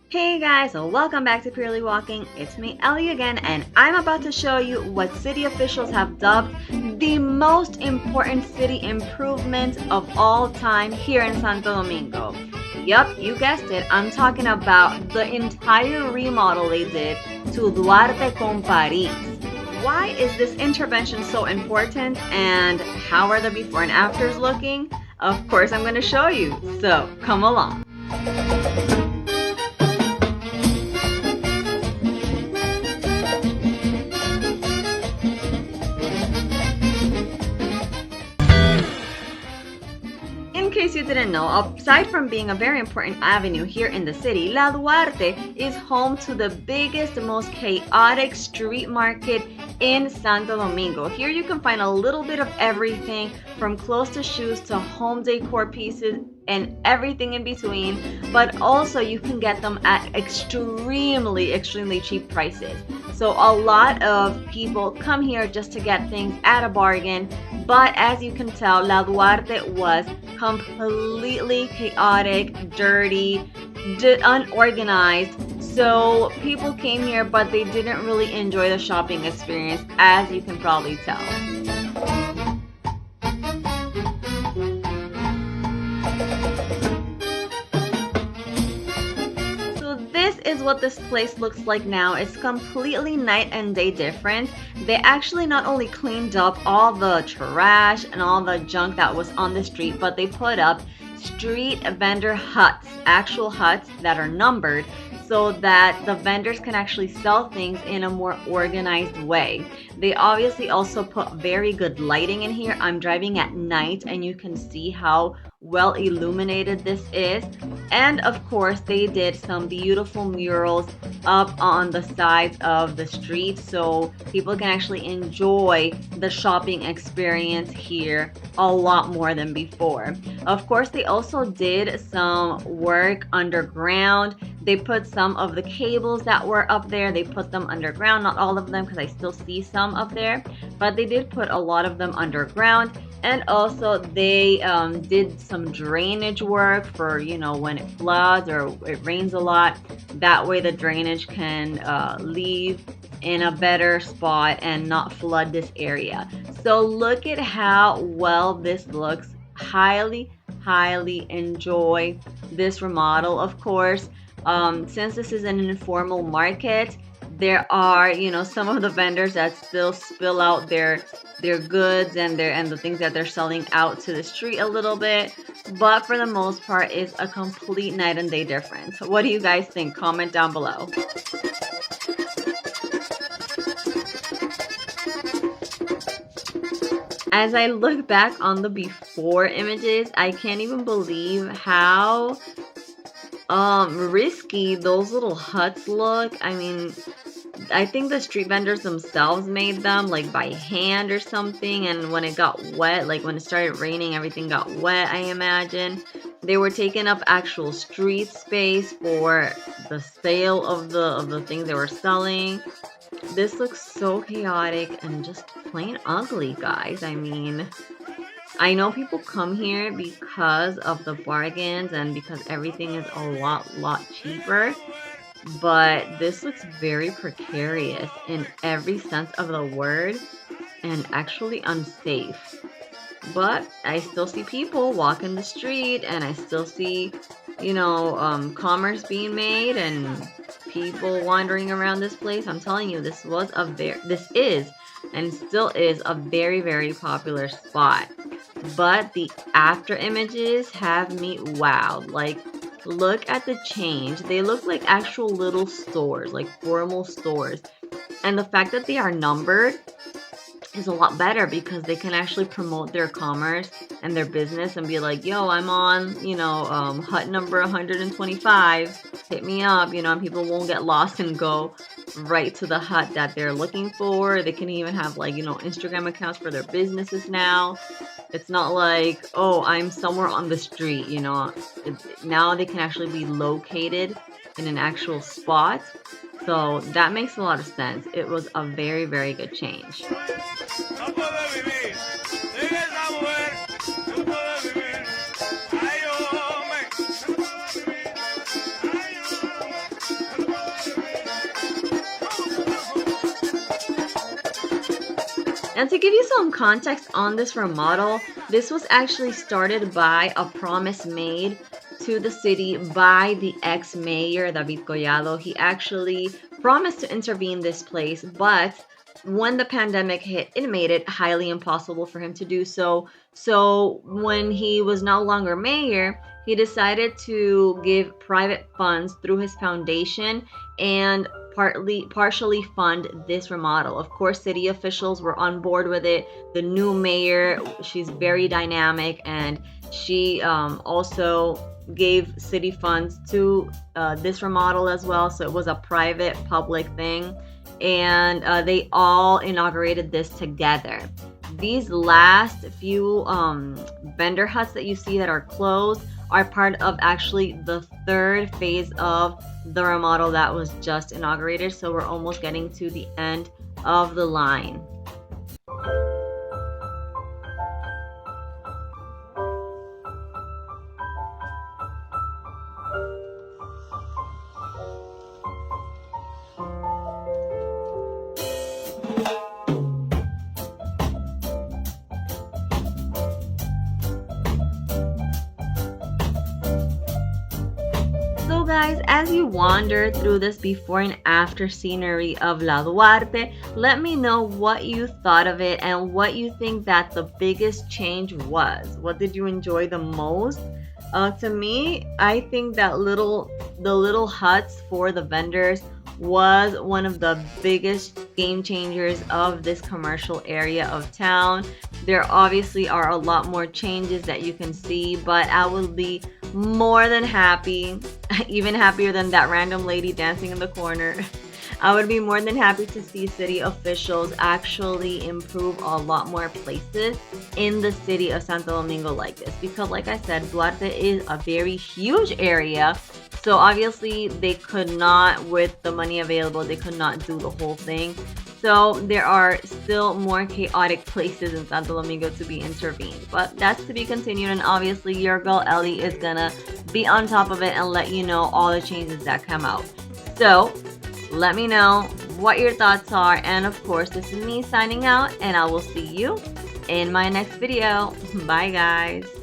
Hey guys, so welcome back to Purely Walking. It's me, Ellie again, and I'm about to show you what city officials have dubbed the most important city improvement of all time here in Santo Domingo. Yup, you guessed it. I'm talking about the entire remodel they did to Duarte con Paris. Why is this intervention so important, and how are the before and afters looking? Of course, I'm going to show you, so come along. In case you didn't know, aside from being a very important avenue here in the city, La Duarte is home to the biggest, most chaotic street market in Santo Domingo. Here you can find a little bit of everything from clothes to shoes to home decor pieces and everything in between, but also you can get them at extremely cheap prices. So a lot of people come here just to get things at a bargain, but as you can tell, La Duarte was completely chaotic, dirty, unorganized. So people came here, but they didn't really enjoy the shopping experience, as you can probably tell. So this is what this place looks like now. It's completely night and day different. They actually not only cleaned up all the trash and all the junk that was on the street, but they put up street vendor huts, actual huts that are numbered so that the vendors can actually sell things in a more organized way. They obviously also put very good lighting in here. I'm driving at night and you can see how well illuminated this is. And of course, they did some beautiful murals up on the sides of the street so people can actually enjoy the shopping experience here a lot more than before. Of course, they also did some work underground. They put some of the cables that were up there, they put them underground, not all of them because I still see some up there, but they did put a lot of them underground. And also they did some drainage work for, when it floods or it rains a lot. That way the drainage can leave in a better spot and not flood this area. So look at how well this looks. Highly enjoy this remodel. Of course, since this is an informal market, there are, some of the vendors that still spill out their goods and the things that they're selling out to the street a little bit, but for the most part it's a complete night and day difference. What do you guys think? Comment down below. As I look back on the before images, I can't even believe how risky those little huts look. I mean, I think the street vendors themselves made them like by hand or something, and when it got wet, like when it started raining, everything got wet, I imagine. They were taking up actual street space for the sale of the things they were selling. This looks so chaotic and just plain ugly, guys. I mean, I know people come here because of the bargains and because everything is a lot cheaper, but this looks very precarious in every sense of the word and actually unsafe. But I still see people walking the street and I still see, commerce being made and people wandering around this place. I'm telling you, this is and still is a very popular spot. But the after images have me wowed. Like, look at the change. They look like actual little stores, like formal stores. And the fact that they are numbered is a lot better because they can actually promote their commerce and their business and be like, yo, I'm on, hut number 125, hit me up, and people won't get lost and go right to the hut that they're looking for. They can even have Instagram accounts for their businesses now. It's not like, oh, I'm somewhere on the street, now they can actually be located in an actual spot. So that makes a lot of sense. It was a very good change. And to give you some context on this remodel, this was actually started by a promise made to the city by the ex-mayor David Collado. He actually promised to intervene this place, but when the pandemic hit, it made it highly impossible for him to do so. So when he was no longer mayor, he decided to give private funds through his foundation and partially fund this remodel. Of course, city officials were on board with it. The new mayor, she's very dynamic, and she also gave city funds to this remodel as well. So it was a private public thing, and they all inaugurated this together. These last few vendor huts that you see that are closed are part of actually the third phase of the remodel that was just inaugurated. So we're almost getting to the end of the line. So guys, as you wander through this before and after scenery of La Duarte, let me know what you thought of it and what you think that the biggest change was. What did you enjoy the most? To me, I think that the little huts for the vendors was one of the biggest game changers of this commercial area of town. There obviously are a lot more changes that you can see, but I will be more than happy, even happier than that random lady dancing in the corner. I would be more than happy to see city officials actually improve a lot more places in the city of Santo Domingo like this, because like I said, Duarte is a very huge area. So obviously they could not, with the money available, they could not do the whole thing. So there are still more chaotic places in Santo Domingo to be intervened. But that's to be continued, and obviously your girl Ellie is gonna be on top of it and let you know all the changes that come out. So let me know what your thoughts are, and of course this is me signing out, and I will see you in my next video. Bye guys.